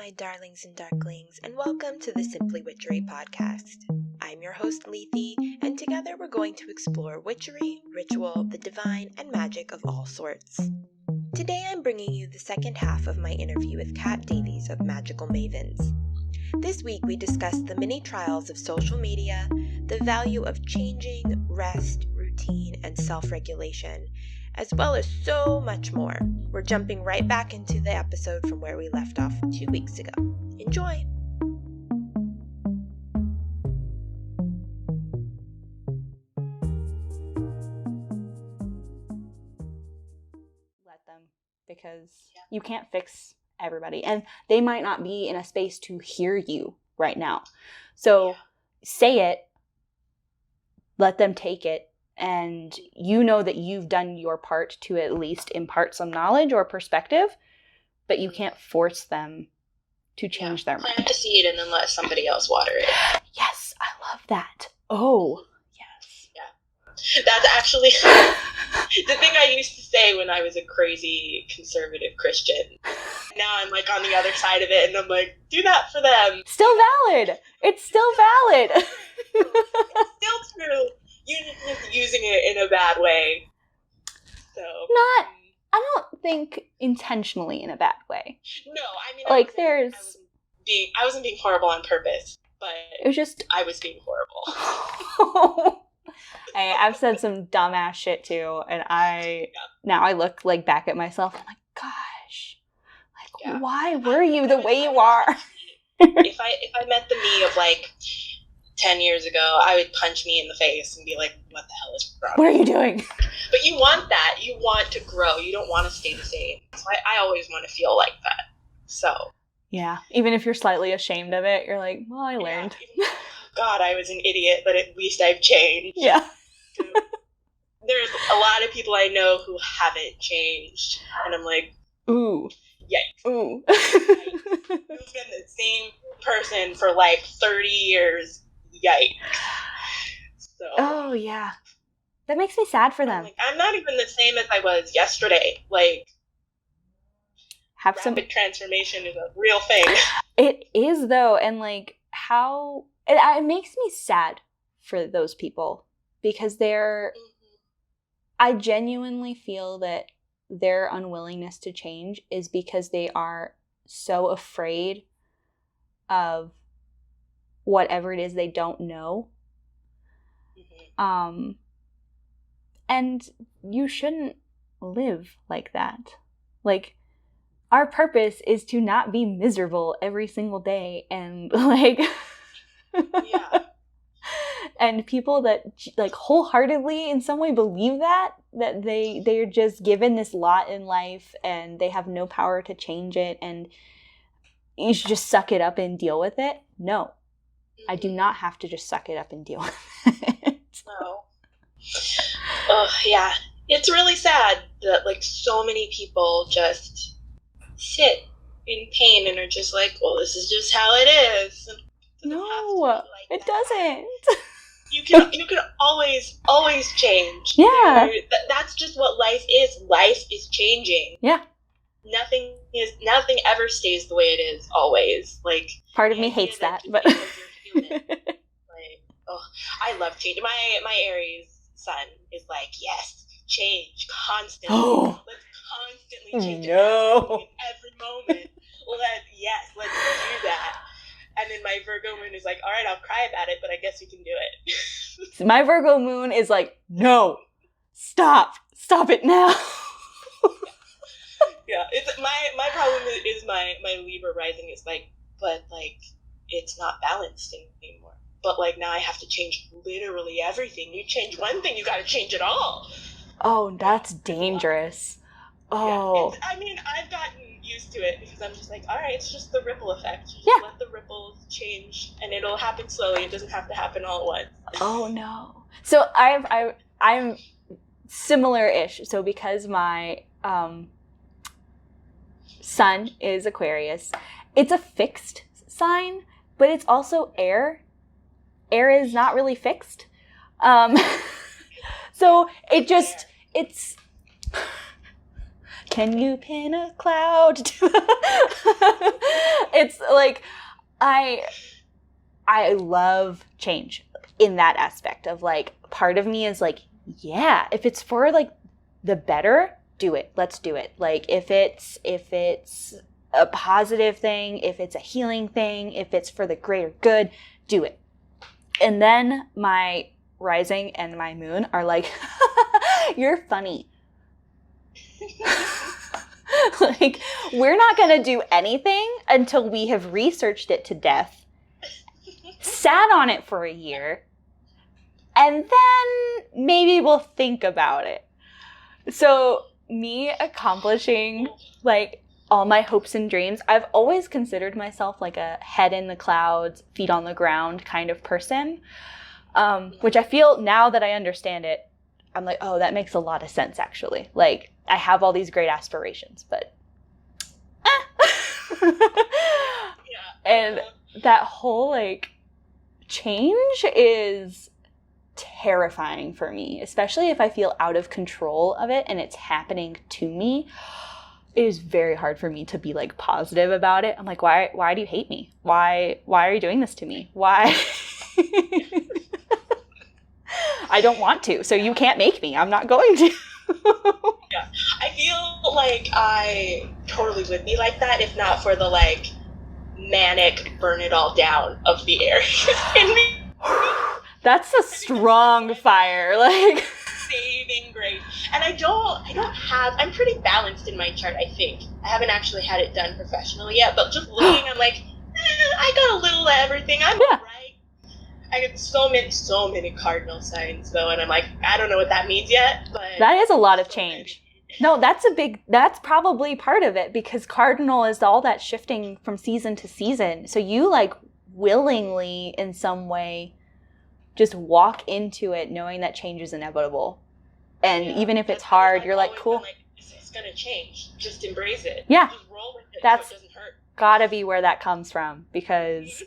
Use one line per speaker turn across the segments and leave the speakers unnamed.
my darlings and darklings, and welcome to the Simply Witchery podcast. I'm your host, Lethe, and together we're going to explore witchery, ritual, the divine, and magic of all sorts. Today I'm bringing you the second half of my interview with Davies of Magickal Mavens. This week we discussed the many trials of social media, the value of changing, rest, routine, and self-regulation, as well as so much more. We're jumping right back into the episode from where we left off 2 weeks ago. Enjoy!
Let them, because you can't fix everybody, and they might not be in a space to hear you right now. So say it, let them take it, and you know that you've done your part to at least impart some knowledge or perspective, but you can't force them to change their mind.
Plant the seed and then let somebody else water it.
Yes, I love that. Oh, yes.
Yeah. That's actually the thing I used to say when I was a crazy conservative Christian. Now I'm like on the other side of it and I'm like, do that for them.
Still valid. It's still valid.
It's still true. You're just using it in a bad way. So
I don't think intentionally in a bad way.
No, I mean,
like
I wasn't being horrible on purpose, but
it was just
I was being horrible.
I've said some dumbass shit too, and now I look like back at myself and I'm like, gosh, like why were you the way you are?
if I met the me of like 10 years ago, I would punch me in the face and be like, what the hell is wrong?
What are you doing?
But you want that. You want to grow. You don't want to stay the same. So I always want to feel like that. So.
Yeah. Even if you're slightly ashamed of it, you're like, well, I learned.
Yeah. God, I was an idiot, but at least I've changed.
Yeah.
So, there's a lot of people I know who haven't changed. And I'm like,
ooh.
Yikes.
Ooh.
You've been the same person for like 30 years. Yikes. So,
oh, yeah. That makes me sad for them.
I'm not even the same as I was yesterday. Like, rapid transformation is a real thing.
It is, though. And, like, how... It makes me sad for those people. Because they're... I genuinely feel that their unwillingness to change is because they are so afraid of whatever it is they don't know. And you shouldn't live like that. Like, our purpose is to not be miserable every single day, and like and people that like wholeheartedly in some way believe that they're just given this lot in life and they have no power to change it and you should just suck it up and deal with it. No. I do not have to just suck it up and deal with it.
No. Oh, yeah. It's really sad that, like, so many people just sit in pain and are just like, well, this is just how it is.
No, it doesn't.
You can always change.
Yeah.
That's just what life is. Life is changing.
Yeah.
Nothing ever stays the way it is always. Like,
part of me hates that, but
like, oh, I love change. My Aries sun is like, yes, change constantly.
Oh.
Let's constantly change
no.
every moment. Let's do that. And then my Virgo moon is like, all right, I'll cry about it, but I guess we can do it.
My Virgo moon is like, no, stop it now.
Yeah, it's my problem is my Libra rising is like, but like it's not balanced anymore. But like now I have to change literally everything. You change one thing, you got to change it all.
Oh, that's dangerous. Oh,
yeah, I mean, I've gotten used to it because I'm just like, all right, it's just the ripple effect. Just let the ripples change, and it'll happen slowly. It doesn't have to happen all at once.
Oh no. So I'm similar-ish. So because my sun is Aquarius, it's a fixed sign, but it's also air. Air is not really fixed. So it's can you pin a cloud to it's like I love change in that aspect of like, part of me is like, yeah, if it's for like the better, do it. Let's do it. Like if it's a positive thing, if it's a healing thing, if it's for the greater good, do it. And then my rising and my moon are like, you're funny. Like, we're not going to do anything until we have researched it to death, sat on it for a year, and then maybe we'll think about it. So me accomplishing like all my hopes and dreams, I've always considered myself like a head in the clouds, feet on the ground kind of person, which I feel now that I understand it, I'm like, oh, that makes a lot of sense actually. Like I have all these great aspirations, but and that whole like change is terrifying for me, especially if I feel out of control of it and it's happening to me. It is very hard for me to be like positive about it. I'm like, why do you hate me? Why are you doing this to me? Why? I don't want to, so you can't make me. I'm not going to.
Yeah, I feel like I totally would be like that if not for the like manic burn it all down of the area in me.
That's a strong fire, like
saving grace. And I'm pretty balanced in my chart, I think. I haven't actually had it done professionally yet, but just looking, I'm like, I got a little of everything. I'm all right. I got so many cardinal signs though, and I'm like, I don't know what that means yet, but
that is a lot of change. No, that's probably part of it, because cardinal is all that shifting from season to season. So you like willingly in some way just walk into it knowing that change is inevitable. And even if it's hard, you're like, cool.
Like, it's going to change. Just embrace it.
Yeah.
Just roll with it
that's
so it doesn't hurt.
Gotta be where that comes from, because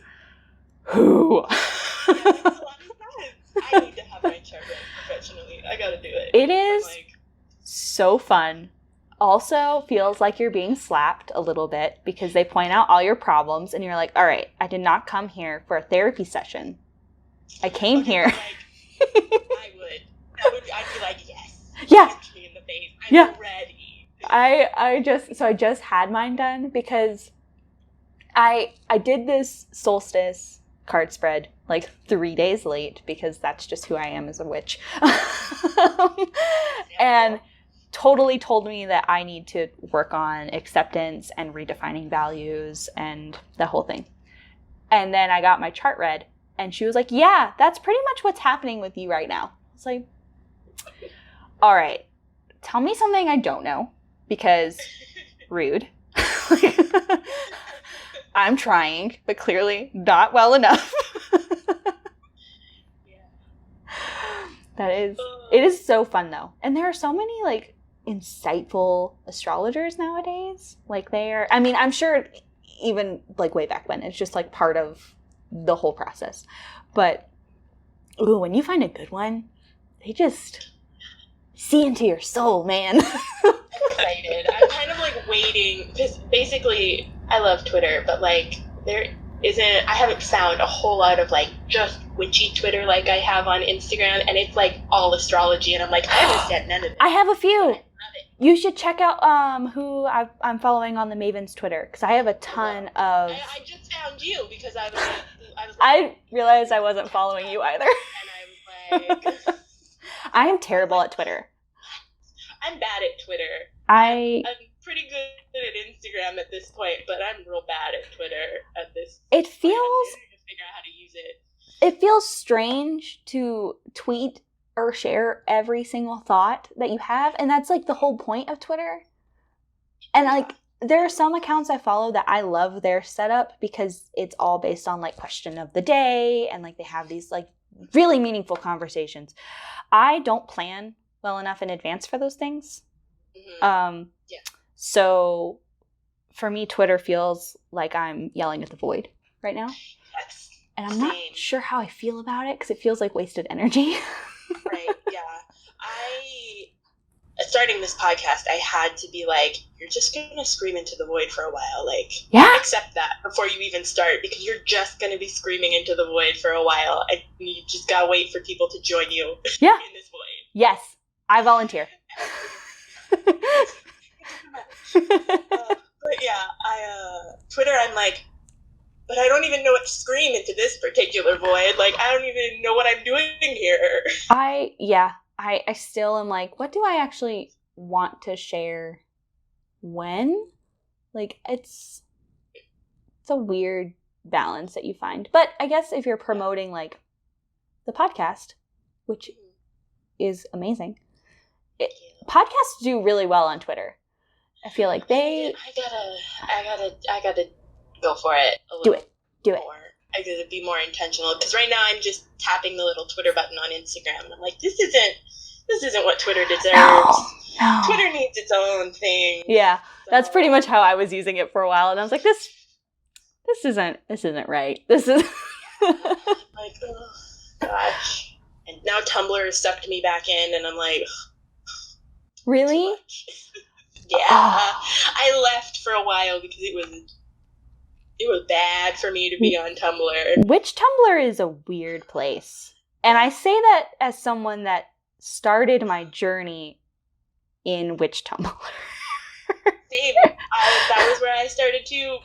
who?
Yeah, it makes a lot of sense. I need to have my chart read professionally. I gotta do it.
It is so fun. Also feels like you're being slapped a little bit, because they point out all your problems and you're like, all right, I did not come here for a therapy session. I came here.
I'd be like, yes.
Yeah.
Punch me in the face. I'm ready.
I just had mine done because I did this solstice card spread like 3 days late, because that's just who I am as a witch. And totally told me that I need to work on acceptance and redefining values and the whole thing. And then I got my chart read, and she was like, yeah, that's pretty much what's happening with you right now. I was like, all right, tell me something I don't know, because rude. I'm trying, but clearly not well enough. It is so fun though. And there are so many like insightful astrologers nowadays. Like I'm sure even like way back when, it's just like part of the whole process. But ooh, when you find a good one, they just see into your soul, man.
I'm excited. I'm kind of like waiting, because basically I love Twitter, but like I haven't found a whole lot of like just witchy Twitter like I have on Instagram, and it's like all astrology, and I'm like, I understand none of it.
I have a few. You should check out who I'm following on the Mavens Twitter, because I have a ton of.
I just found you because I was like,
I realized I wasn't following you either.
And I was like,
I am terrible at Twitter.
I'm bad at Twitter.
I'm
pretty good at Instagram at this point, but I'm real bad at Twitter at this.
It feels.
I need to figure out how to use it.
It feels strange to tweet or share every single thought that you have, and that's like the whole point of Twitter. And like there are some accounts I follow that I love their setup, because it's all based on like question of the day, and like they have these like really meaningful conversations. I don't plan well enough in advance for those things. Mm-hmm. So for me, Twitter feels like I'm yelling at the void right now.
Yes.
And I'm not sure how I feel about it, because it feels like wasted energy.
Right, yeah. starting this podcast, I had to be like, you're just going to scream into the void for a while. Like, accept that before you even start, because you're just going to be screaming into the void for a while, and you just got to wait for people to join you in this void.
Yes, I volunteer.
But yeah, Twitter, I'm like, but I don't even know what to scream into this particular void. Like, I don't even know what I'm doing here.
I still am like, what do I actually want to share when? Like, it's a weird balance that you find. But I guess if you're promoting, like, the podcast, which is amazing, podcasts do really well on Twitter. I feel like I
gotta go for it a little
Do it.
more. I gotta be more intentional, because right now I'm just tapping the little Twitter button on Instagram, and I'm like, this isn't what Twitter deserves.
No.
Twitter needs its own thing.
Yeah, so. That's pretty much how I was using it for a while, and I was like, this isn't right. This is
like, oh gosh. And now Tumblr has sucked me back in, and I'm like,
really?
Yeah. I left for a while because it was bad for me to be on Tumblr.
Which Tumblr is a weird place. And I say that as someone that started my journey in Witch Tumblr.
Same. That was where I started too.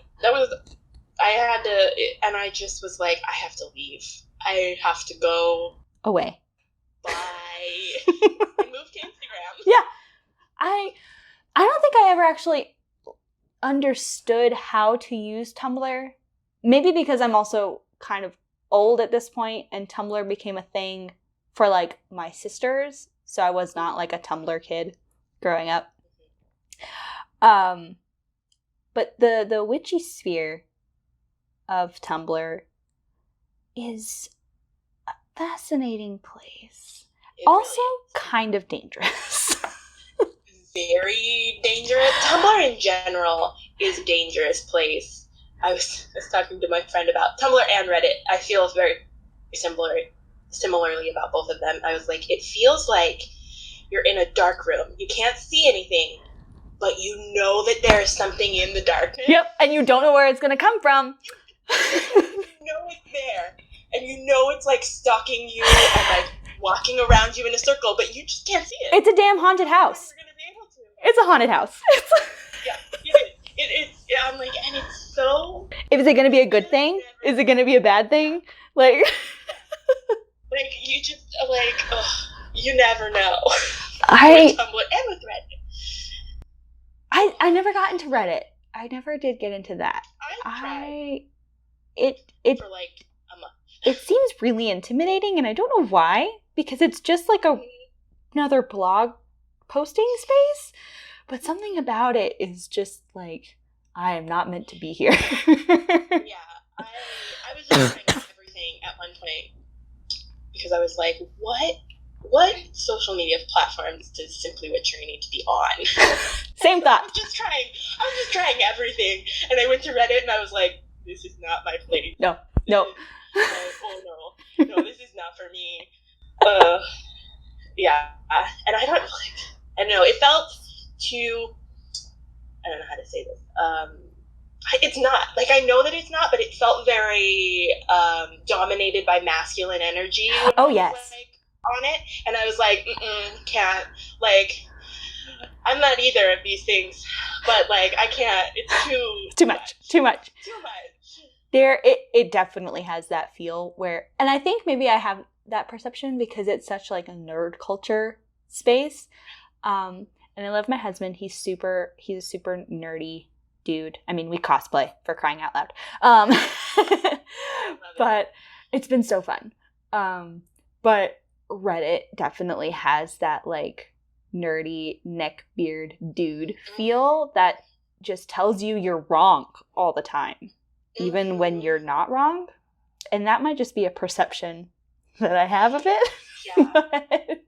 And I just was like, I have to leave. I have to go
away.
Bye. And move to Instagram.
Yeah. I don't think I ever actually understood how to use Tumblr. Maybe because I'm also kind of old at this point, and Tumblr became a thing for, like, my sisters. So I was not, like, a Tumblr kid growing up. But the witchy sphere of Tumblr is a fascinating place.
It
also
really
kind of dangerous.
Very dangerous. Tumblr in general is a dangerous place. I was talking to my friend about Tumblr and Reddit. I feel very similarly about both of them. I was like, it feels like you're in a dark room. You can't see anything, but you know that there is something in the darkness.
Yep, and you don't know where it's going to come from.
You know it's there, and you know it's, like, stalking you and, like, walking around you in a circle, but you just can't see it.
It's a damn haunted house. It's a haunted house.
Yeah, it is. I'm like, and it's so...
Is it going to be a good thing? Is it going to be a bad thing? Like...
like, you just, like, you never know.
With
Tumblr and with Reddit.
I never got into Reddit. I never did get into that.
I tried.
It
for, like, a month.
It seems really intimidating, and I don't know why, because it's just like another blog posting space, but something about it is just like, I am not meant to be here.
Yeah, I was just trying everything at one point, because I was like, what social media platforms does Simply Witchery need to be on?
Same thought.
I was just trying everything, and I went to Reddit, and I was like, this is not my place.
No.
Oh no, this is not for me. Yeah, and I don't know. It felt too. I don't know how to say this. It's not, like, I know that it's not, but it felt very dominated by masculine energy.
Oh yes.
On it, and I was like, can't. Like, I'm not either of these things, but, like, I can't. It's too much.
It definitely has that feel where, and I think maybe I have that perception because it's such, like, a nerd culture space. And I love my husband. He's a super nerdy dude. I mean, we cosplay, for crying out loud. But it's been so fun. But Reddit definitely has that, like, nerdy neckbeard dude feel that just tells you you're wrong all the time, even when you're not wrong. And that might just be a perception that I have of it.
Yeah.
But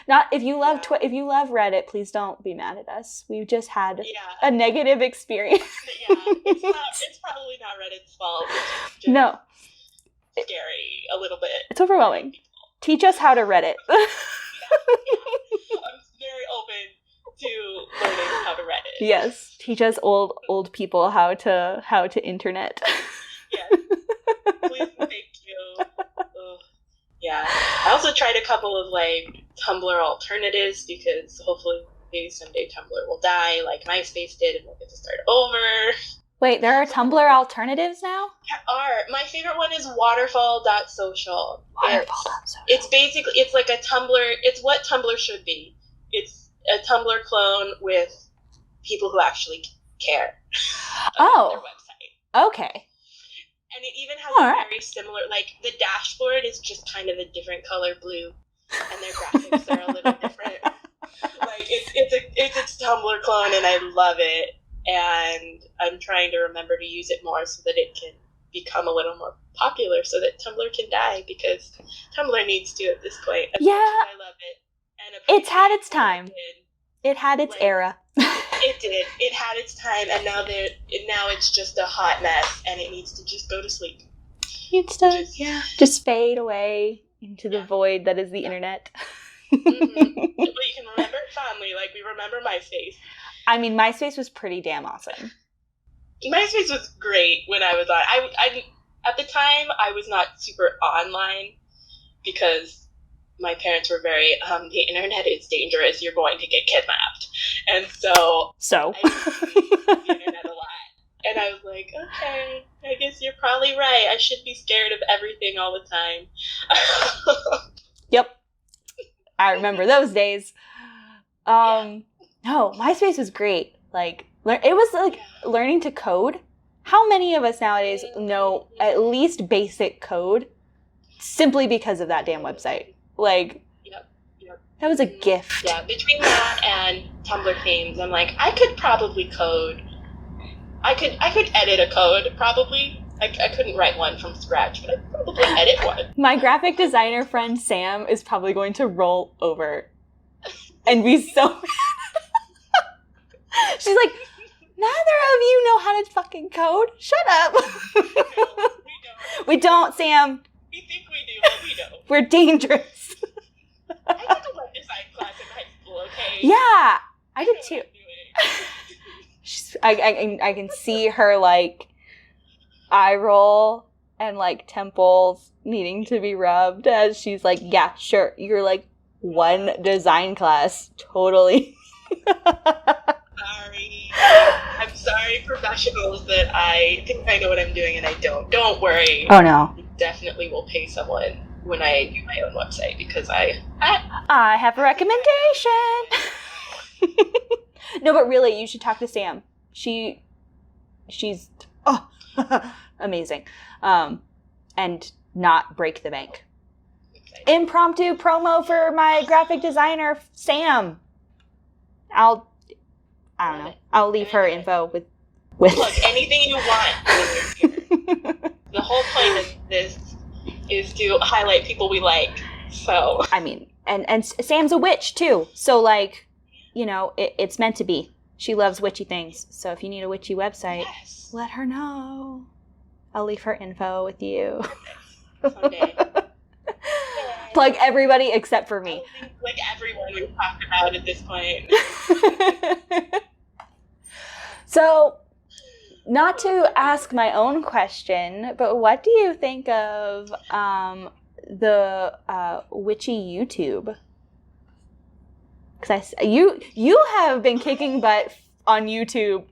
not if you love if you love Reddit, please don't be mad at us. We've just had a negative experience.
Yeah, it's probably not Reddit's fault. It's just
no.
Scary a little bit.
It's overwhelming. Teach us how to Reddit.
Yeah. I'm very open
Yes, teach us old people how to internet.
Yes. Please and thank you. Ugh. Yeah. I also tried a couple of like Tumblr alternatives because hopefully someday Tumblr will die like MySpace did and we'll get to start over.
Wait, there are Tumblr alternatives now?
There are. My favorite one is waterfall.social.
Waterfall.social.
It's basically, it's like a Tumblr, it's what Tumblr should be. It's a Tumblr clone with people who actually care about their website.
Okay.
And it even has a very similar, like, the dashboard is just kind of a different color blue, and their graphics are a little different. Like, it's a Tumblr clone, and I love it, and I'm trying to remember to use it more so that it can become a little more popular, so that Tumblr can die, because Tumblr needs to at this point. As much as I love it. And
it's had its time. It had its era.
It did. It had its time, and now it's just a hot mess, and it needs to just go to sleep.
It's just fade away into the void that is the internet.
But you can remember it fondly, like we remember MySpace.
I mean, MySpace was pretty damn awesome. MySpace
was great when I was on. I at the time I was not super online because my parents were very, the internet is dangerous, you're going to get kidnapped. And so I used the internet a lot. And I was like, okay, I guess you're probably right. I should be scared of everything all the time.
Yep. I remember those days. No, MySpace was great. Like, it was like learning to code. How many of us nowadays know at least basic code simply because of that damn website? Like, that was a gift.
Yeah, between that and Tumblr themes, I'm like, I could probably code. I could edit a code, probably. I couldn't write one from scratch, but I could probably edit one.
My graphic designer friend Sam is probably going to roll over and be so mad. She's like, neither of you know how to fucking code. Shut up.
No, we don't.
We don't, Sam.
We think we do, but we don't.
We're dangerous.
I took a web design class in high school, okay?
Yeah, I did too. I can see her, like, eye roll and, like, temples needing to be rubbed as she's like, yeah, sure. You're, like, one design class. Totally.
Sorry. I'm sorry, professionals, that I think I know what I'm doing and I don't. Don't worry.
Oh, no.
I definitely will pay someone when I do my own website because I
have a recommendation. No, but really, you should talk to Sam. She's amazing. And not break the bank. Impromptu promo for my graphic designer, Sam. I don't know. I'll leave her info with
Look, anything you want when you're here. The whole point of this is to highlight people we like. So
I mean, and Sam's a witch too. So, like, you know, it's meant to be. She loves witchy things. So if you need a witchy website, let her know. I'll leave her info with you.
Someday.
Plug everybody except for me.
Like everyone we've talked about at this point.
So, not to ask my own question, but what do you think of the witchy YouTube? Because you have been kicking butt on YouTube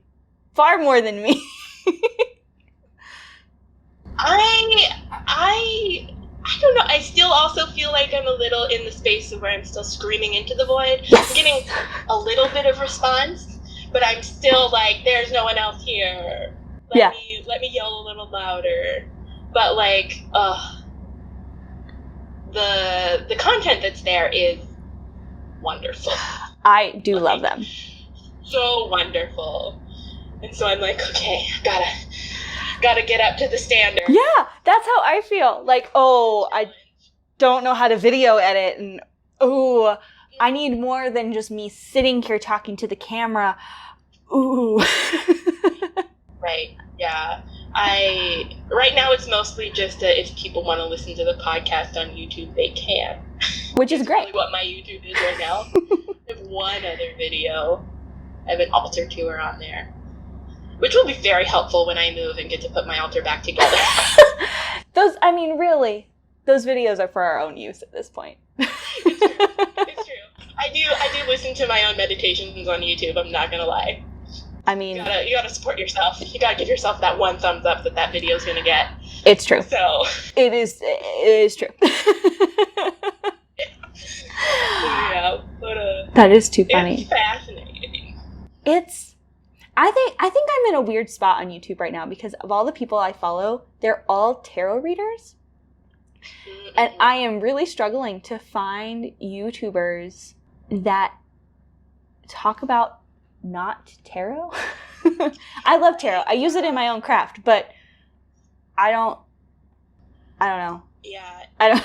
far more than me.
I don't know. I still also feel like I'm a little in the space of where I'm still screaming into the void.
Yes.
I'm getting a little bit of response, but I'm still like, there's no one else here. Let me yell a little louder. But like, the content that's there is wonderful.
I do love them.
So wonderful. And so I'm like, okay, gotta get up to the standard.
Yeah, that's how I feel. Like, oh, I don't know how to video edit, and oh, I need more than just me sitting here talking to the camera. Ooh.
Right, yeah. Right now it's mostly just if people want to listen to the podcast on YouTube, they can.
Which is great.
That's what my YouTube is right now. I have one other video. I have an altar tour on there, which will be very helpful when I move and get to put my altar back together.
Really, those videos are for our own use at this point.
It's true. I do listen to my own meditations on YouTube. I'm not gonna lie. You gotta support yourself. You gotta give yourself that one thumbs up that video's gonna get.
It's true.
So
it is true.
Yeah, but
that is too funny.
It's fascinating.
I think I'm in a weird spot on YouTube right now because of all the people I follow, they're all tarot readers. Mm-hmm. And I am really struggling to find YouTubers that talk about not tarot. I love tarot. I use it in my own craft, but I don't know.
Yeah.
I don't.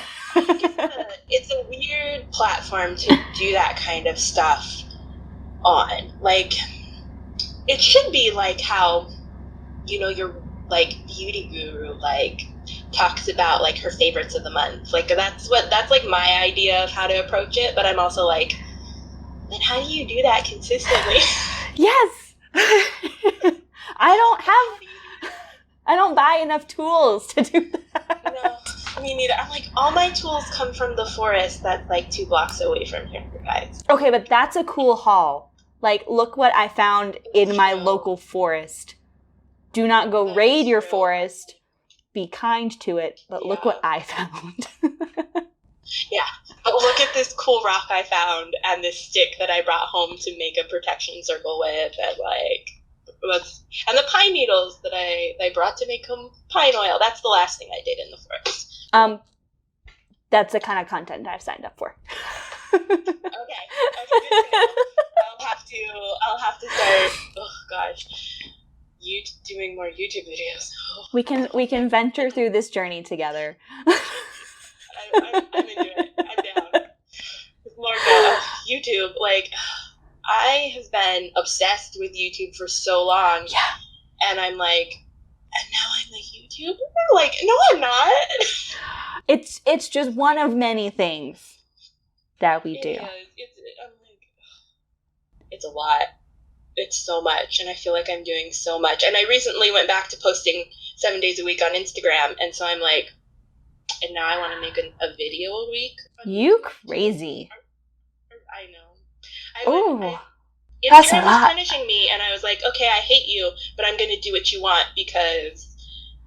It's a weird platform to do that kind of stuff on. Like, it should be like how, your like beauty guru like talks about like her favorites of the month. Like that's like my idea of how to approach it. But I'm also like, then how do you do that consistently?
Yes. I don't buy enough tools to do that.
No, me neither. I'm like, all my tools come from the forest that's like 2 blocks away from here, guys.
Okay, but that's a cool haul. Like, look what I found in my local forest. Do not go raid your forest. Be kind to it, but look what I found.
Yeah. But look at this cool rock I found and this stick that I brought home to make a protection circle with, and the pine needles that I brought to make pine oil. That's the last thing I did in the forest.
That's the kind of content I've signed up for.
Okay, good to know. I'll have to start. Oh gosh, doing more YouTube videos. Oh.
We can venture through this journey together.
I'm into it. I'm down. More about YouTube. Like, I have been obsessed with YouTube for so long.
Yeah. And
I'm like, and now I'm a YouTuber? Like, no, I'm not.
It's just one of many things that we do.
I'm like, it's a lot. It's so much, and I feel like I'm doing so much. And I recently went back to posting 7 days a week on Instagram, and so I'm like, and now I want to make a video a week.
You crazy.
I know.
That's a lot.
Instagram was punishing me, and I was like, okay, I hate you, but I'm going to do what you want, because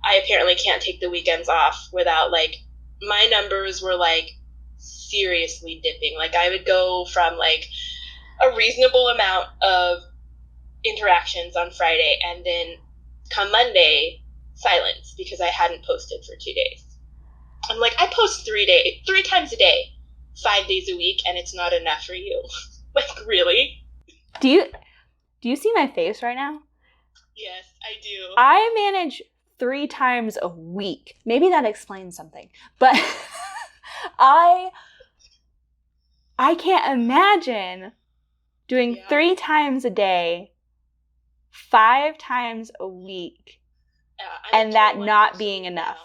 I apparently can't take the weekends off without, like, my numbers were, like, seriously dipping. Like, I would go from, like, a reasonable amount of interactions on Friday, and then come Monday, silence, because I hadn't posted for 2 days. I'm like, I post 3 times a day, 5 days a week, and it's not enough for you. Like, really?
Do you see my face right now?
Yes, I do.
I manage 3 times a week. Maybe that explains something. But I can't imagine doing 3 times a day, 5 times a week, and that not being enough.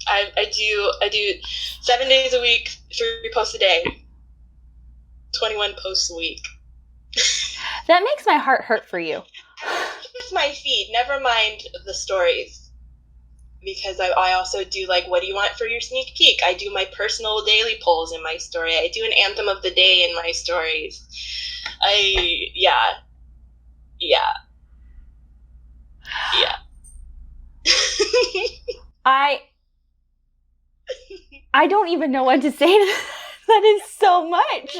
I do 7 days a week, 3 posts a day, 21 posts a week.
That makes my heart hurt for you.
It's my feed, never mind the stories. Because I also do, like, what do you want for your sneak peek? I do my personal daily polls in my story. I do an anthem of the day in my stories. Yeah.
I don't even know what to say to that. That is so much.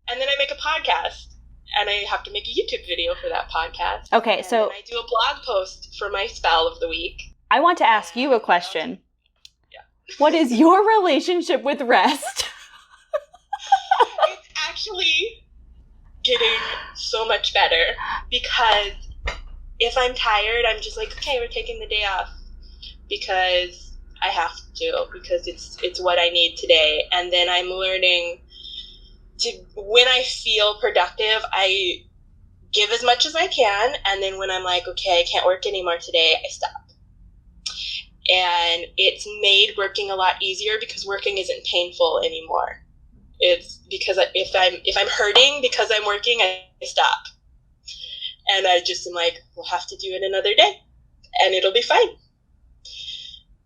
And then I make a podcast, and I have to make a YouTube video for that podcast.
Okay,
and
so
then I do a blog post for my spell of the week.
I want to ask you a question. Yeah. What is your relationship with rest?
It's actually getting so much better, because if I'm tired, I'm just like, okay, we're taking the day off, because I have to, because it's what I need today. And then I'm learning to, when I feel productive, I give as much as I can, and then when I'm like, okay, I can't work anymore today, I stop. And it's made working a lot easier, because working isn't painful anymore. It's because if I'm hurting because I'm working, I stop. And I just am like, we'll have to do it another day, and it'll be fine.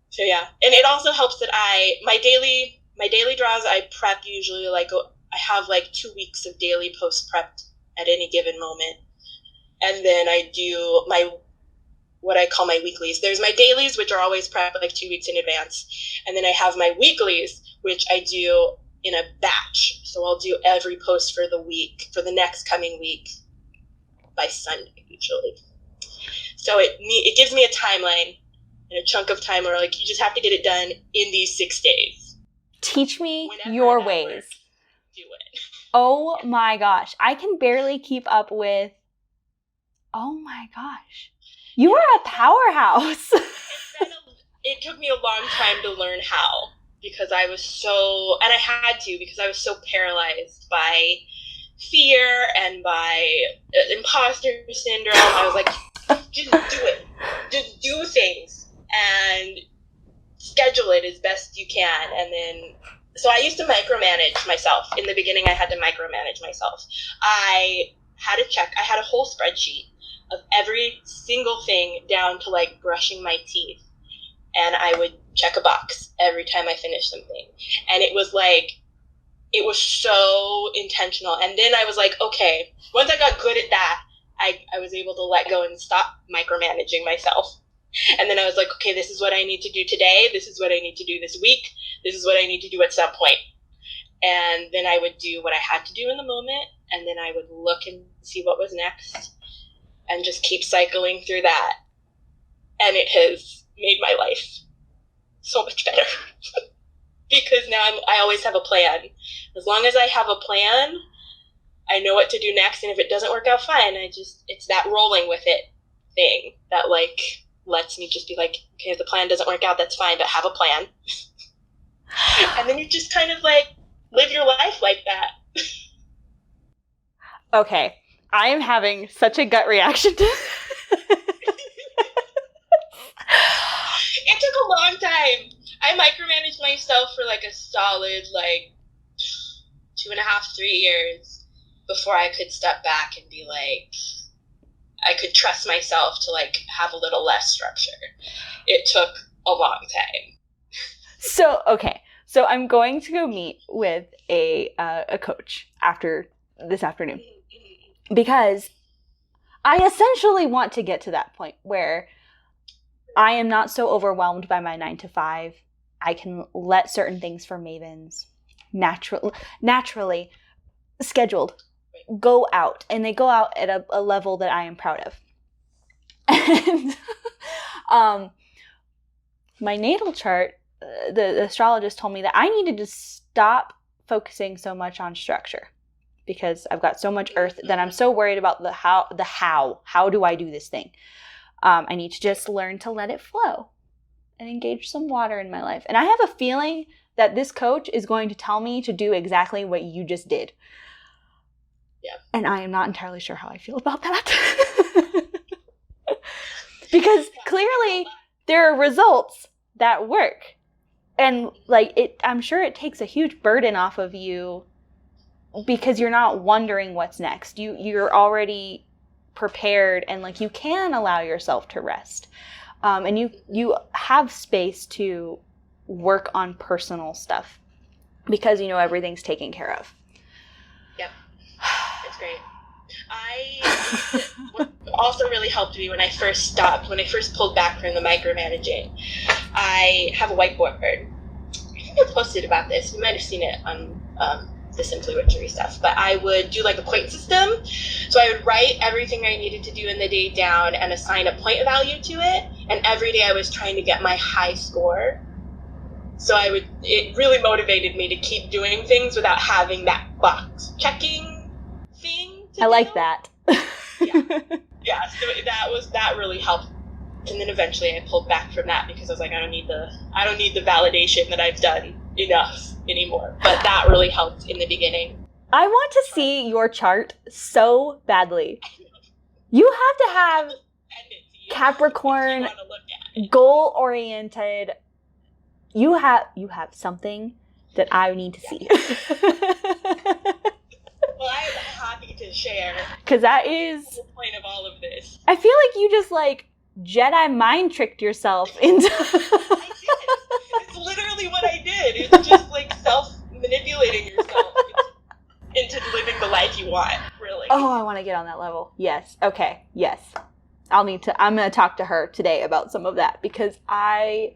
So yeah, and it also helps that my daily draws, I prep usually like I have like 2 weeks of daily post prep at any given moment, and then I do what I call my weeklies. There's my dailies, which are always prep like 2 weeks in advance, and then I have my weeklies, which I do in a batch. So I'll do every post for the next coming week by Sunday usually. So it gives me a timeline and a chunk of time where like you just have to get it done in these 6 days.
Teach me
Whenever
your
that
ways.
works, do it.
Oh my gosh. I can barely keep up with. Oh my gosh. You are a powerhouse.
It took me a long time to learn how, because I was so paralyzed by fear and by imposter syndrome. I was like, just do it. Just do things and schedule it as best you can. And then, so I used to micromanage myself. In the beginning, I had to micromanage myself. I had a whole spreadsheet of every single thing down to like brushing my teeth. And I would check a box every time I finished something. And it was so intentional. And then I was like, okay, once I got good at that, I was able to let go and stop micromanaging myself. And then I was like, okay, this is what I need to do today. This is what I need to do this week. This is what I need to do at some point. And then I would do what I had to do in the moment. And then I would look and see what was next and just keep cycling through that. And it has made my life so much better. Because now I always have a plan. As long as I have a plan, I know what to do next. And if it doesn't work out, fine. It's that rolling with it thing that like lets me just be like, okay, if the plan doesn't work out, that's fine, but have a plan. And then you just kind of like live your life like that.
Okay. I am having such a gut reaction to
It took a long time. I micromanaged myself for like a solid like 2.5, 3 years before I could step back and be like, I could trust myself to like have a little less structure. It took a long time.
So, okay. So I'm going to go meet with a coach after this afternoon because I essentially want to get to that point where I am not so overwhelmed by my 9 to 5. I can let certain things for Mavens naturally scheduled go out, and they go out at a level that I am proud of. And my natal chart, the astrologist told me that I needed to stop focusing so much on structure because I've got so much earth that I'm so worried about the how do I do this thing. I need to just learn to let it flow and engage some water in my life. And I have a feeling that this coach is going to tell me to do exactly what you just did.
Yeah.
And I am not entirely sure how I feel about that. Because clearly there are results that work. And like I'm sure it takes a huge burden off of you because you're not wondering what's next. You're already prepared and like you can allow yourself to rest. And you have space to work on personal stuff because you know everything's taken care of.
Yep. It's great. What also really helped me when I first pulled back from the micromanaging, I have a whiteboard. I think I posted about this. You might have seen it on the Simply Witchery stuff, but I would do like a point system. So I would write everything I needed to do in the day down and assign a point value to it. And every day I was trying to get my high score. So it really motivated me to keep doing things without having that box checking thing to
I
do.
like that.
Yeah, so that really helped. And then eventually I pulled back from that because I was like, I don't need the validation that I've done enough anymore. But that really helped in the beginning.
I want to see your chart so badly. You have to have Capricorn, goal-oriented. You have something that I need to see.
Well, I'm happy to share.
Because that is
the whole point of all of this.
I feel like you just like Jedi mind tricked yourself into.
I did. It's literally what I did. It's just like self-manipulating yourself into living the life you want, really.
Oh, I want to get on that level. Yes. Okay. Yes. I'm going to talk to her today about some of that because
Yeah.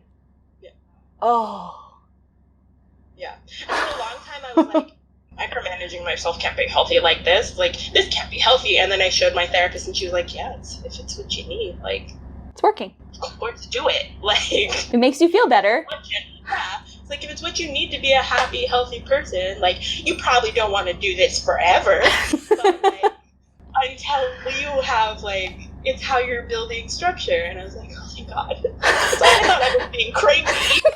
And for a long time I was like, micromanaging myself can't be healthy like this. Like, this can't be healthy. And then I showed my therapist and she was like, yeah, if it's what you need, like,
it's working.
Of course, do it. Like,
it makes you feel better.
Yeah. It's like, if it's what you need to be a happy, healthy person, like, you probably don't want to do this forever. But, like, until you have, like, it's how you're building structure. And I was like, oh my God. So I thought I was being crazy. It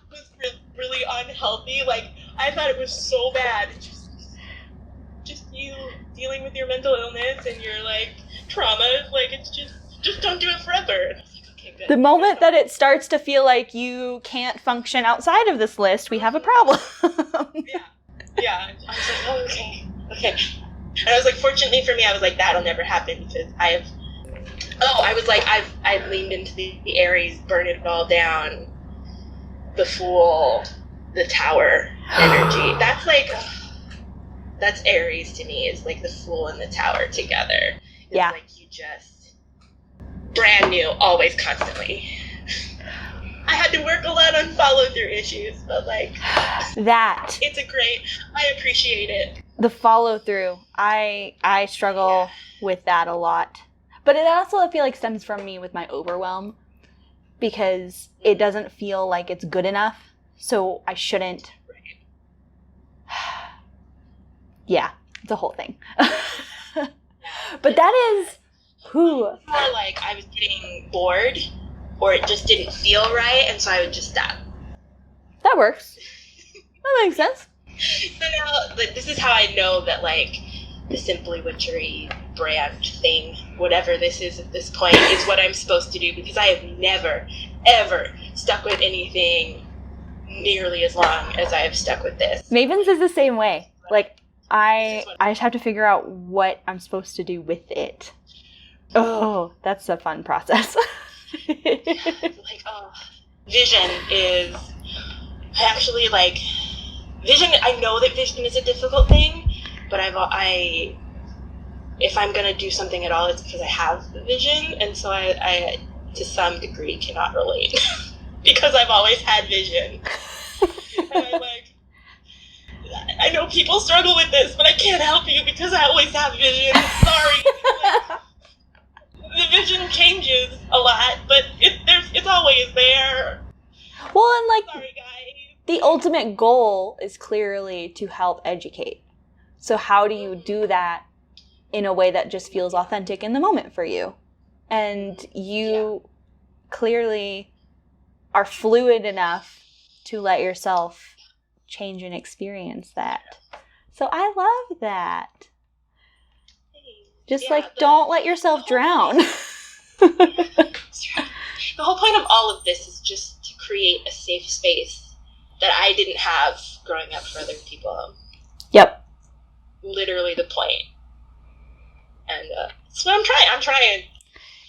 was really unhealthy. Like, I thought it was so bad. Just you dealing with your mental illness and your, like, traumas. Like, it's just don't do it forever. And I was like, okay, good.
The moment that it starts to feel like you can't function outside of this list, we have a problem.
Yeah. I was like, oh, okay. And I was like, fortunately for me, I was like, that'll never happen because I've leaned into the Aries, burn it all down, the Fool, the Tower energy. That's like, that's Aries to me. It's like the Fool and the Tower together. It's like you just brand new, always, constantly. I had to work a lot on follow-through issues, but like
that.
It's I appreciate it.
The follow-through. I struggle with that a lot. But it also, I feel like, stems from me with my overwhelm because it doesn't feel like it's good enough. So I shouldn't. Yeah, the whole thing. But that is who.
More like I was getting bored or it just didn't feel right, and so I would just stop.
That works. That makes sense.
So now, like, this is how I know that, like, the Simply Witchery brand thing, whatever this is at this point, is what I'm supposed to do, because I have never, ever stuck with anything nearly as long as I have stuck with this.
Mavens is the same way. Like, I just have to figure out what I'm supposed to do with it. Oh, that's a fun process.
Like, vision is actually, like, vision, I know that vision is a difficult thing, but if I'm going to do something at all, it's because I have the vision, and so I to some degree, cannot relate. Because I've always had vision. And I'm like, I know people struggle with this, but I can't help you because I always have vision. Sorry. Like, the vision changes a lot, but it's always there.
Well, and like,
sorry, guys.
The ultimate goal is clearly to help educate. So how do you do that in a way that just feels authentic in the moment for you? And you clearly are fluid enough to let yourself change and experience that. So I love that. Just don't let yourself drown.
The whole point of all of this is just to create a safe space that I didn't have growing up for other people.
Yep.
Literally the point. And that's what I'm trying.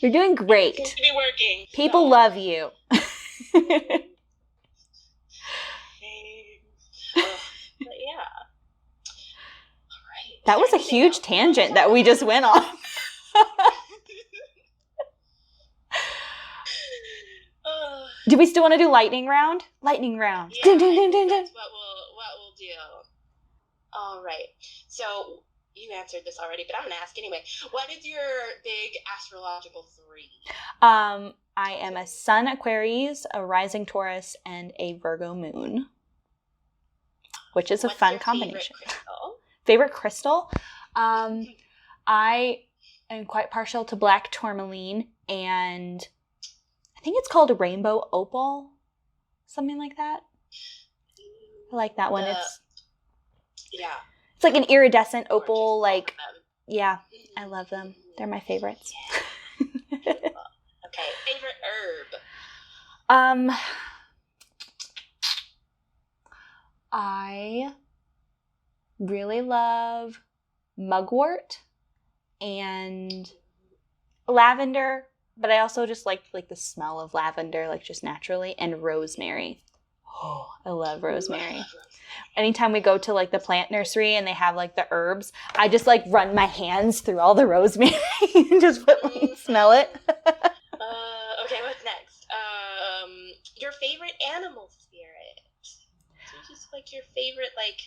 You're doing great.
It seems to be working.
People love you.
But yeah. All right.
That was a huge tangent that we just went on. Do we still want to do lightning round? Lightning round.
Yeah, that's what we'll do. All right. So you answered this already, but I'm going to ask anyway. What is your big astrological 3?
I am a Sun Aquarius, a Rising Taurus, and a Virgo Moon, which is a fun combination. Favorite crystal? I am quite partial to black tourmaline, and I think it's called a rainbow opal, something like that. I like that one. It's like an iridescent opal, like, yeah, I love them. They're my favorites.
Okay, favorite herb?
I really love mugwort and lavender, but I also just like the smell of lavender, like just naturally, and rosemary. Oh, I love rosemary. Anytime we go to like the plant nursery and they have like the herbs, I just like run my hands through all the rosemary and just smell it.
Okay, what's next? Your favorite animal spirit. So just like your favorite, like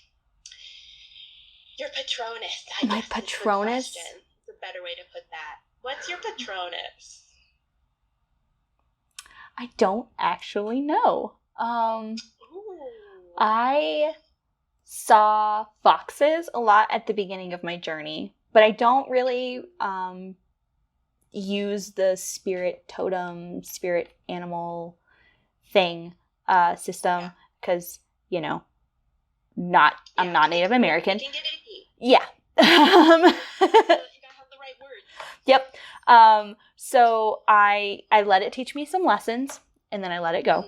your Patronus.
My Patronus?
It's a better way to put that. What's your Patronus?
I don't actually know. I saw foxes a lot at the beginning of my journey, but I don't really use the spirit totem, spirit animal thing system because, you know, I'm not Native American.
You can get icky.
Yeah.
You gotta have the right words.
Yep. So I let it teach me some lessons, and then I let it go.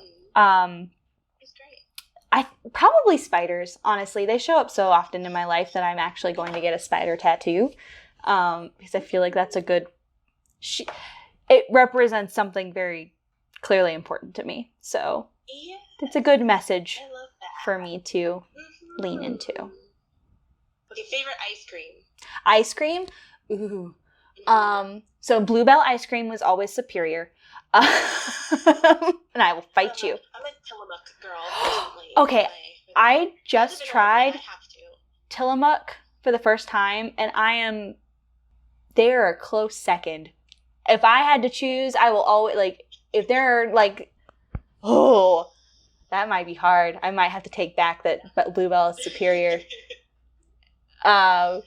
It's great.
Probably spiders, honestly. They show up so often in my life that I'm actually going to get a spider tattoo, because I feel like that's a good... it represents something very clearly important to me. So
Yeah.
it's a good message
I love that.
for me to lean into.
Okay, favorite ice cream.
Ice cream? Ooh. So Bluebell ice cream was always superior. And I will fight you.
I'm a Tillamook girl. Recently.
Okay, I just tried
I have to.
Tillamook for the first time, and they are a close second. If I had to choose, I will always, like, if they're like, oh, that might be hard. I might have to take back that, but Bluebell is superior. I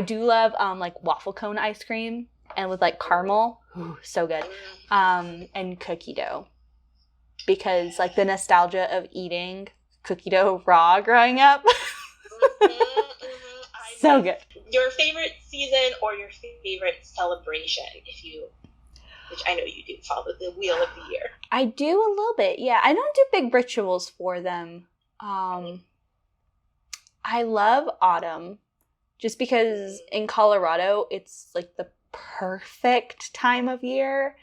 do love like waffle cone ice cream and with like caramel. Ooh, so good. And cookie dough. Because like the nostalgia of eating cookie dough raw growing up. So good.
Your favorite season or your favorite celebration, which I know you do follow the wheel of the year.
I do a little bit, yeah. I don't do big rituals for them. I love autumn just because in Colorado it's like the perfect time of year.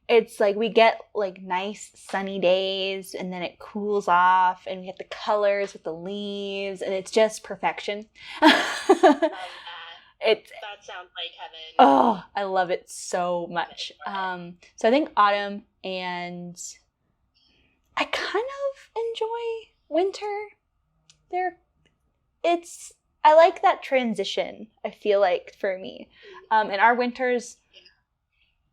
It's like we get like nice sunny days and then it cools off and we get the colors with the leaves and it's just perfection.
Love that. That sounds like heaven.
Oh, I love it so much. So I think autumn, and I kind of enjoy winter. I like that transition, I feel like, for me. In our winters,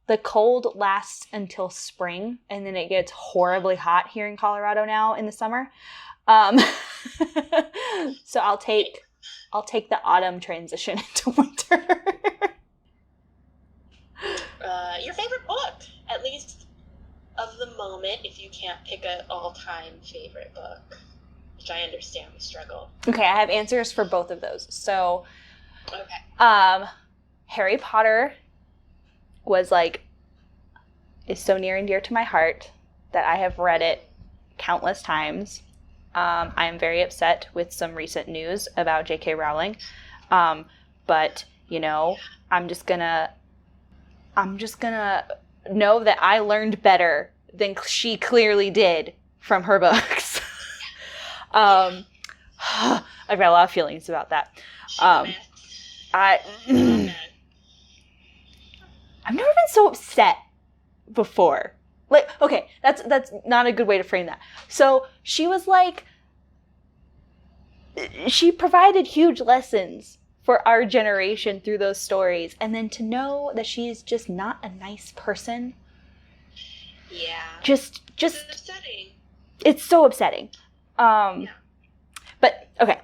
the cold lasts until spring, and then it gets horribly hot here in Colorado now in the summer. So I'll take the autumn transition into winter.
Your favorite book, at least of the moment, if you can't pick an all-time favorite book, which I understand the struggle.
Okay, I have answers for both of those. So,
okay.
Harry Potter is so near and dear to my heart that I have read it countless times. I am very upset with some recent news about J.K. Rowling. But, you know, I'm just gonna know that I learned better than she clearly did from her books. I've got a lot of feelings about that. I've never been so upset before. Like, okay, that's not a good way to frame that. So she provided huge lessons for our generation through those stories, and then to know that she's just not a nice person.
Yeah.
Just
it's upsetting.
It's so upsetting.
Yeah.
But okay.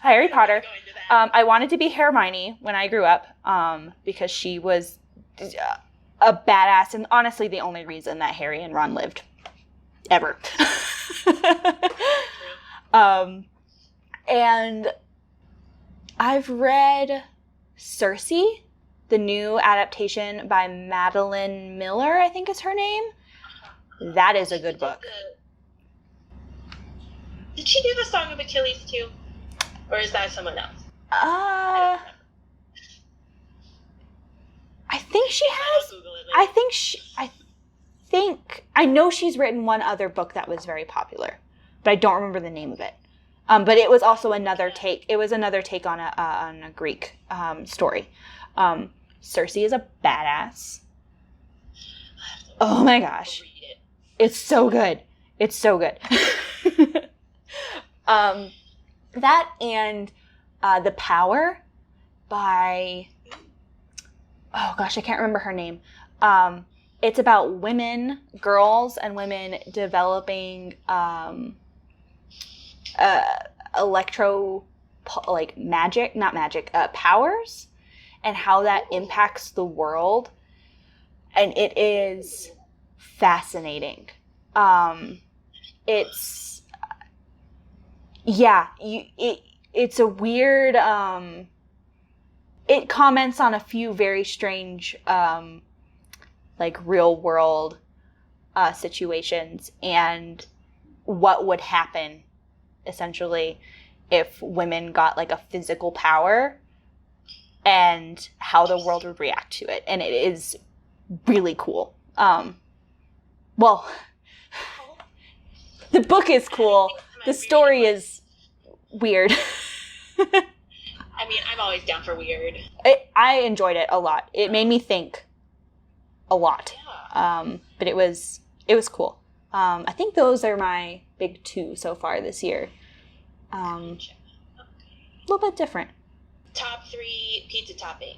Harry Potter. I wanted to be Hermione when I grew up, because she was a badass, and honestly the only reason that Harry and Ron lived ever. And I've read Circe, the new adaptation by Madeline Miller, I think is her name. That is a good book.
Did she do the Song of Achilles too? Or is that someone else?
I think she has. I know she's written one other book that was very popular, but I don't remember the name of it. But it was also another take. It was another take on a Greek story. Circe is a badass. Oh my gosh, it's so good. It's so good. That and The Power by, oh gosh, I can't remember her name. It's about women, girls and women developing powers and how that impacts the world. And it is fascinating. It's a weird, it comments on a few very strange, real world, situations and what would happen essentially if women got like a physical power and how the world would react to it. And it is really cool. Well, the book is cool. The story is weird.
I mean, I'm always down for weird.
I enjoyed it a lot. It made me think a lot.
Yeah.
But it was cool. I think those are my big 2 so far this year. A little bit different.
Top 3 pizza toppings.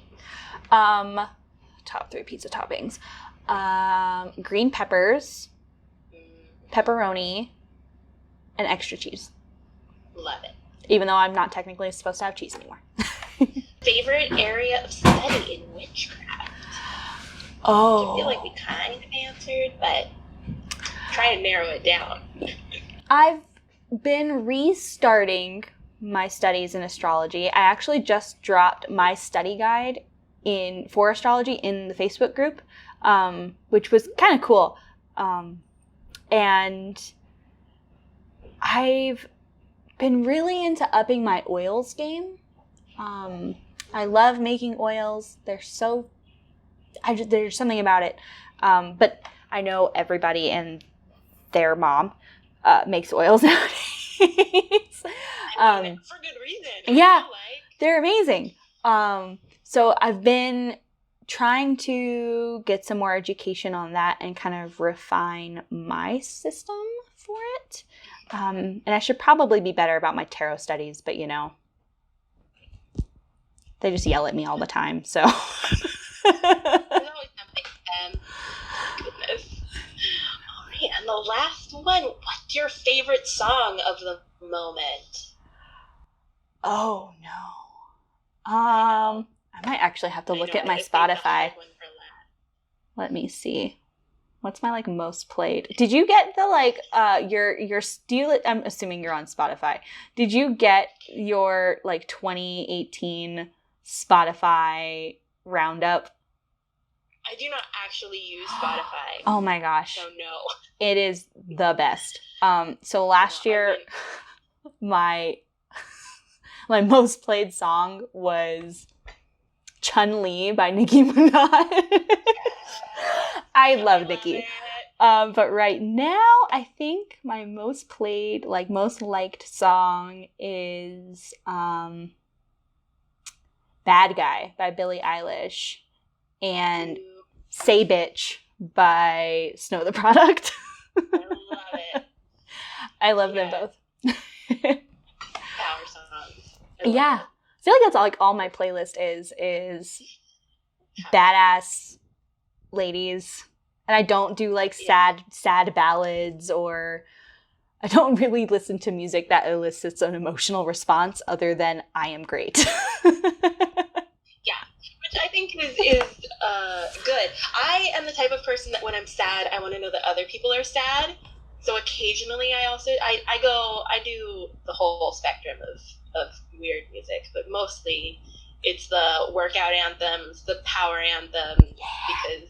Top 3 pizza toppings. Green peppers, pepperoni, and extra cheese.
Love it.
Even though I'm not technically supposed to have cheese anymore.
Favorite area of study in witchcraft?
Oh.
I feel like we kind of answered, but try to narrow it down.
I've been restarting my studies in astrology. I actually just dropped my study guide for astrology in the Facebook group, which was kind of cool. And I've been really into upping my oils game. I love making oils. There's something about it. But I know everybody and their mom makes oils nowadays.
I mean, for good reason.
Yeah, they're amazing. So I've been trying to get some more education on that and kind of refine my system for it. And I should probably be better about my tarot studies, but they just yell at me all the time, so.
There's always something. Goodness. All right, and the last one. What's your favorite song of the moment?
Oh no. I might actually have to look at my Spotify. Let me see. What's my most played? Did you get the your I'm assuming you're on Spotify. Did you get your 2018 Spotify roundup?
I do not actually use Spotify.
Oh my gosh.
So no.
It is the best. So last year my most played song was Chun-Li by Nicki Minaj. I love Nicki. But right now, I think my most played, most liked song is Bad Guy by Billie Eilish and Say Bitch by Snow the Product.
I love it.
I love them both.
Power songs.
Yeah. I feel like that's all my playlist is badass ladies. And I don't do sad ballads, or I don't really listen to music that elicits an emotional response other than I am great.
Yeah, which I think is good. I am the type of person that when I'm sad, I want to know that other people are sad. So occasionally I do the whole spectrum of weird music, but mostly it's the workout anthems, the power anthems, because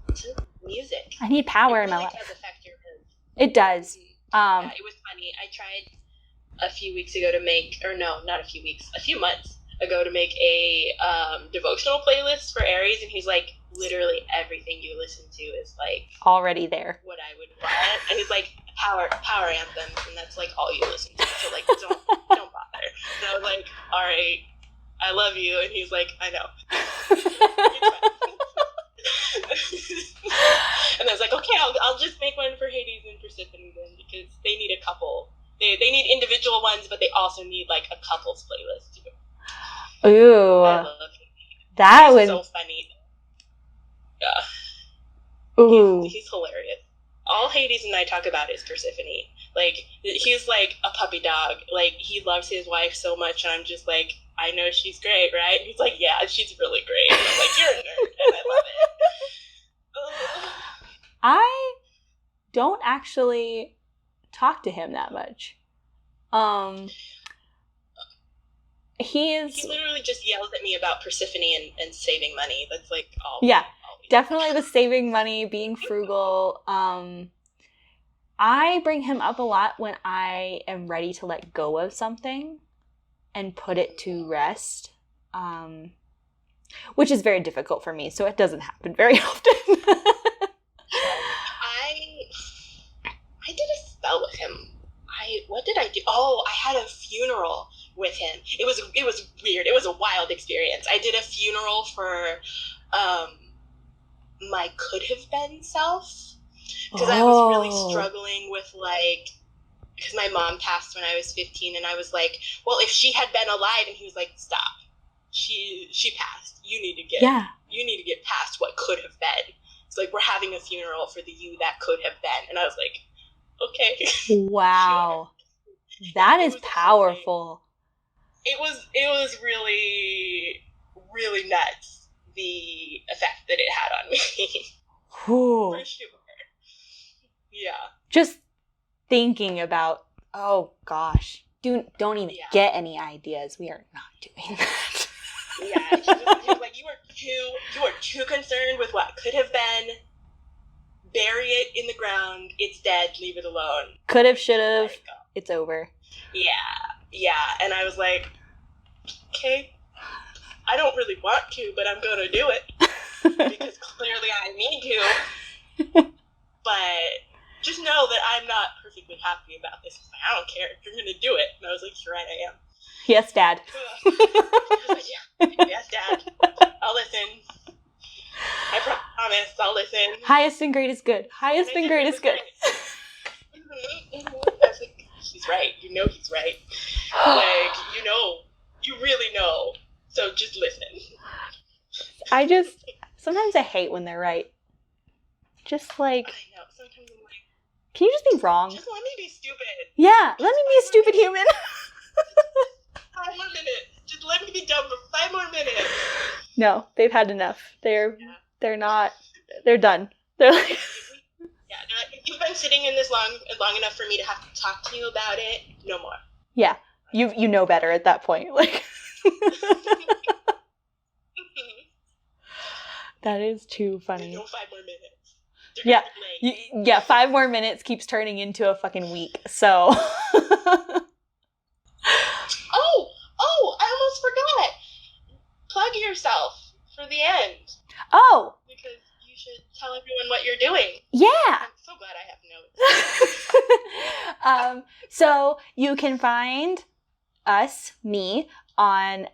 it's music.
I need power in my life.
Does affect your mood.
It does.
Yeah, it was funny. funny. I tried a few weeks ago to make, or no, not a few weeks, a few months ago to make a devotional playlist for Aries, and he's like, literally everything you listen to is like
already there.
What I would want, and he's like power anthems, and that's like all you listen to. So like, don't bother. And I was like, all right, I love you, and he's like, I know. And I was like, okay, I'll just make one for Hades and Persephone then, because they need a couple. They need individual ones, but they also need like a couples playlist too.
Ooh,
I love Hades.
That
He's
would
so funny. Yeah.
Ooh.
He's hilarious. All Hades and I talk about is Persephone. Like, he's like a puppy dog. Like, he loves his wife so much, and I'm just like, I know she's great, right? And he's like, yeah, she's really great. And I'm like, you're a nerd, and I love it.
I don't actually talk to him that much. He
literally just yells at me about Persephone and saving money. That's like all.
Yeah, definitely the saving money, being frugal. I bring him up a lot when I am ready to let go of something and put it to rest, which is very difficult for me, so it doesn't happen very often.
I did a spell with him. What did I do? Oh, I had a funeral with him. It was weird. It was a wild experience. I did a funeral for my could have been self, because I was really struggling with like, because my mom passed when I was 15, and I was like, well, if she had been alive, and he was like, stop, she passed. You need to get past what could have been. It's like, we're having a funeral for the you that could have been, and I was like, okay.
Wow. Sure. That is powerful.
It was really, really nuts, the effect that it had on me. For sure. Yeah.
Just thinking about, oh gosh, don't even get any ideas. We are not doing that.
Yeah, he was like, you are too concerned with what could have been. Bury it in the ground. It's dead. Leave it alone.
Could have, should have. It's over.
Yeah. And I was like, okay, I don't really want to, but I'm going to do it. Because clearly I need to. But just know that I'm not perfectly happy about this. I don't care. If you're going to do it. And I was like, you're right, I am.
Yes, Dad.
I was like, yeah. Yes, Dad. I'll listen. I promise, I'll listen.
Highest and greatest good. Highest and greatest good.
I was like, he's right. You know he's right. Like, you really know. So just listen.
Sometimes I hate when they're right. Just like,
I know. Sometimes I'm like,
can you just be wrong?
Just let me be stupid.
Yeah, let me be a stupid human.
5 more minutes. Just let me be dumb for 5 more minutes.
No, they've had enough. They're not. They're done. They're like.
Yeah, they're like, you've been sitting in this long enough for me to have to talk to you about it. No more.
Yeah, you know better at that point. Like. That is too funny.
No 5 more minutes.
Yeah, 5 more minutes keeps turning into a fucking week. So.
Oh, I almost forgot. Plug yourself for the end.
Oh.
Because you should tell everyone what you're doing.
Yeah.
I'm so glad I have notes.
So you can find me, on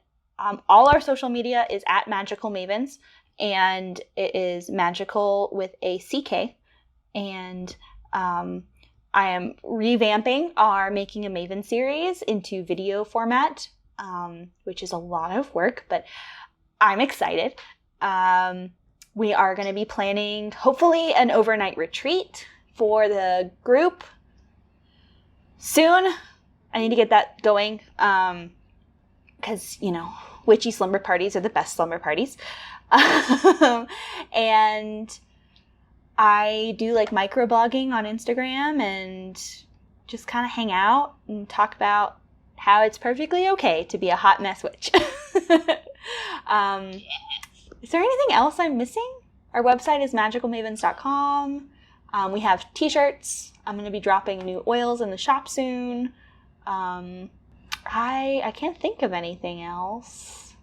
all our social media is at Magickal Mavens, and it is Magickal with a CK. And I am revamping our Making a Maven series into video format, which is a lot of work, but I'm excited. We are going to be planning, hopefully, an overnight retreat for the group soon. I need to get that going because, witchy slumber parties are the best slumber parties. And I do like microblogging on Instagram and just kind of hang out and talk about how it's perfectly okay to be a hot mess witch. Is there anything else I'm missing? Our website is magicalmavens.com. We have t-shirts. I'm going to be dropping new oils in the shop soon. I can't think of anything else.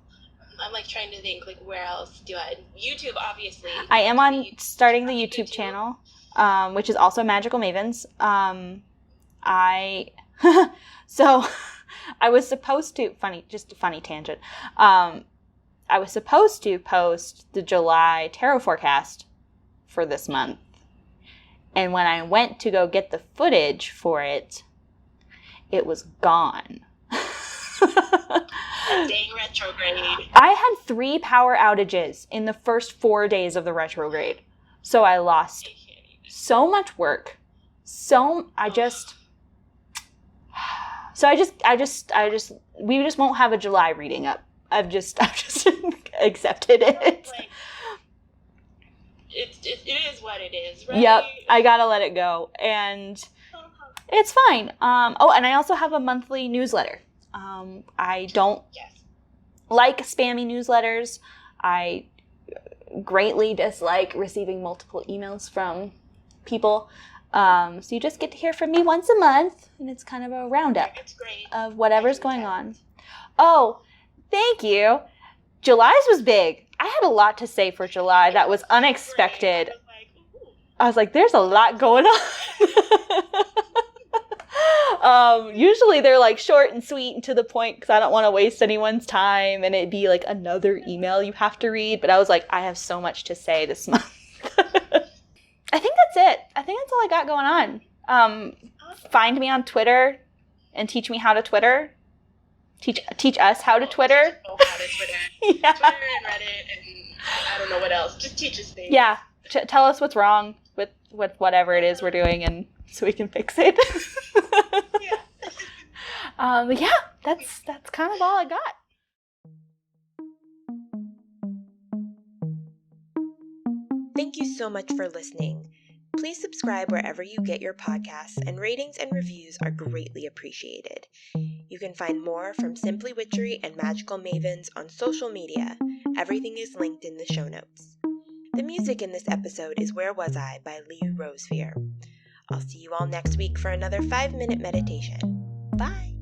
I'm like trying to think, like, where else do I? YouTube, obviously.
I am starting the YouTube channel, which is also Magickal Mavens. So I was supposed to, just a funny tangent. I was supposed to post the July tarot forecast for this month. And when I went to go get the footage for it, it was gone.
Dang retrograde.
I had 3 power outages in the first 4 days of the retrograde. So I lost so much work. We just won't have a July reading up. I've just accepted it.
Like, it is what it is, right?
Yep, I gotta let it go, and it's fine. And I also have a monthly newsletter. I don't like spammy newsletters. I greatly dislike receiving multiple emails from people. So you just get to hear from me once a month, and it's kind of a roundup of whatever's going on. Oh, thank you. July's was big. I had a lot to say for July that was unexpected. I was like, there's a lot going on. Usually they're like short and sweet and to the point because I don't want to waste anyone's time and it'd be like another email you have to read. But I was like, I have so much to say this month. I think that's it. I think that's all I got going on. Find me on Twitter and teach me how to Twitter. Teach us how to Twitter.
Yeah. Twitter and Reddit and I don't know what else. Just teach us things.
Yeah. Tell us what's wrong with whatever it is we're doing, and so we can fix it. But yeah, that's kind of all I got.
Thank you so much for listening. Please subscribe wherever you get your podcasts, and ratings and reviews are greatly appreciated. You can find more from Simply Witchery and Magickal Mavens on social media. Everything is linked in the show notes. The music in this episode is Where Was I by Lee Rosefear. I'll see you all next week for another 5-minute meditation. Bye!